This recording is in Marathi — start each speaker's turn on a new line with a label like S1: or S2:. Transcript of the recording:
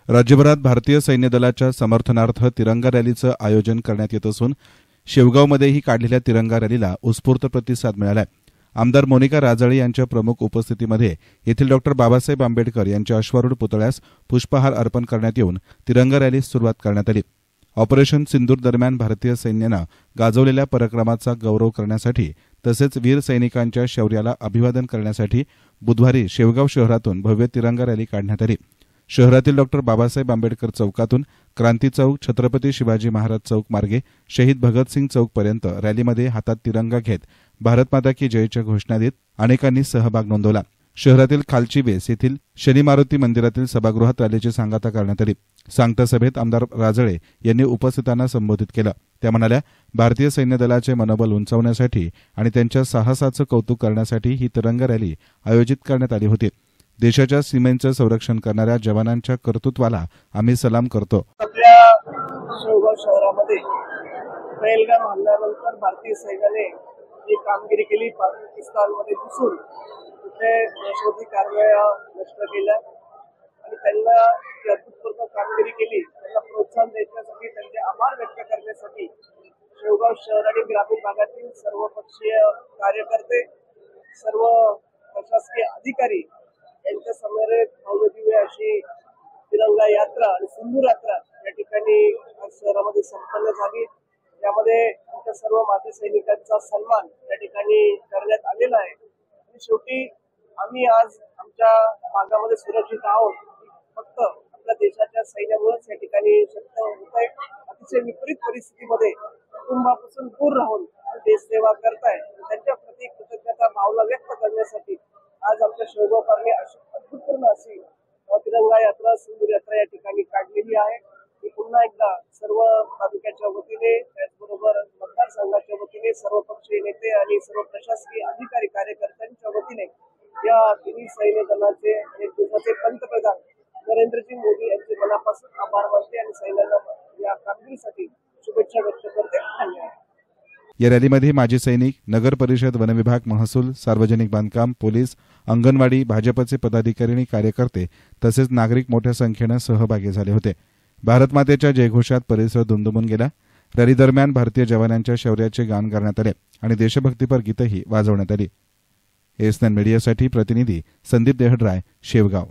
S1: राज्यभरात भारतीय सैन्य दलाच्या समर्थनार्थ तिरंगा रॅलीचं आयोजन करण्यात येत असून शेवगावमध्येही काढलेल्या तिरंगा रॅलीला उत्स्फूर्त प्रतिसाद मिळाला. आमदार मोनिका राजळे यांच्या प्रमुख उपस्थितीमध्ये येथील डॉ. बाबासाहेब आंबेडकर यांच्या अश्वारूढ पुतळ्यास पुष्पहार अर्पण करण्यात येऊन तिरंगा रॅलीस सुरुवात करण्यात आली. ऑपरेशन सिंदूर दरम्यान भारतीय सैन्यानं गाजवलेल्या पराक्रमाचा गौरव करण्यासाठी तसेच वीर सैनिकांच्या शौर्याला अभिवादन करण्यासाठी बुधवारी शेवगाव शहरातून भव्य तिरंगा रॅली काढण्यात आली. शहरातील डॉ. बाबासाहेब आंबेडकर चौकातून क्रांती चौक, छत्रपती शिवाजी महाराज चौक मार्गे शहीद भगतसिंग चौकपर्यंत रॅलीमध्ये हातात तिरंगा घेत भारत माता की जयच्या घोषणा देत अनेकांनी सहभाग नोंदवला. शहरातील खालची वेस येथील शनी मारुती मंदिरातील सभागृहात रॅलीची सांगता करण्यात आली. सांगता सभेत आमदार राजळे यांनी उपस्थितांना संबोधित केलं. त्या म्हणाल्या, भारतीय सैन्य दलाचे मनोबल उंचावण्यासाठी आणि त्यांच्या साहसाचं कौतुक करण्यासाठी ही तिरंगा रॅली आयोजित करण्यात आली होती. देशाच्या सीमेचं संरक्षण करणाऱ्या जवानांच्या कर्तृत्वाला आम्ही सलाम करतो.
S2: आपल्या शेवगाव शहरामध्ये पहलगाम हल्ल्यानंतर भारतीय सैन्याने जी कामगिरी केली, पाकिस्तानमध्ये घुसून तिथे दहशतवादी कारवाया नष्ट केल्या आणि त्यांना जी अभूतपूर्व कामगिरी केली त्यांना प्रोत्साहन देण्यासाठी, त्यांचे आभार व्यक्त करण्यासाठी शेवगाव शहर आणि ग्रामीण भागातील सर्वपक्षीय कार्यकर्ते, सर्व प्रशासकीय अधिकारी यांच्या समवेत भव्यदिव्य अशी तिरंगा यात्रा आणि सिंदूर यात्रा या ठिकाणी शहरामध्ये संपन्न झाली. यामध्ये आमच्या सर्व माजी सैनिकांचा सन्मान या ठिकाणी करण्यात आलेला आहे. आणि शेवटी आम्ही आज आमच्या भागामध्ये सुरक्षित आहोत, फक्त आपल्या देशाच्या सैन्यामुळेच या ठिकाणी शक्य होत आहे. अतिशय विपरीत परिस्थितीमध्ये कुटुंबापासून दूर राहून देशसेवा करताय, त्यांच्या प्रति कृतज्ञता भावना व्यक्त करण्यासाठी आज आमच्या शेवगावकरांनी अभूतपूर्व अशी तिरंगा यात्रा, सिंदूर यात्रा या ठिकाणी काढलेली आहे. मी पुन्हा एकदा सर्व तालुक्याच्या वतीने, त्याचबरोबर मतदारसंघाच्या वतीने, सर्व पक्षीय नेते आणि सर्व प्रशासकीय अधिकारी कार्यकर्त्यांच्या वतीने या तिन्ही सैन्य दलाचे एक दिवसाचे पंतप्रधान नरेंद्रजी मोदी यांचे मनापासून आभार मानते आणि सैन्याला या कामगिरीसाठी शुभेच्छा व्यक्त करते. धन्यवाद.
S1: या रॅलीमध्ये माजी सैनिक, नगर परिषद, वनविभाग, महसूल, सार्वजनिक बांधकाम, पोलीस, अंगणवाडी, भाजपचे पदाधिकारी आणि कार्यकर्ते तसेच नागरिक मोठ्या संख्येनं सहभागी झाले होते. भारत मातेच्या जयघोषात परिसर दुमदुमून गेला. रॅली दरम्यान भारतीय जवानांच्या शौर्याचे गान करण्यात आले आणि देशभक्तीपर गीतही वाजवण्यात आली. एएसएन मीडियासाठी प्रतिनिधी संदीप देहडराय, शेवगाव.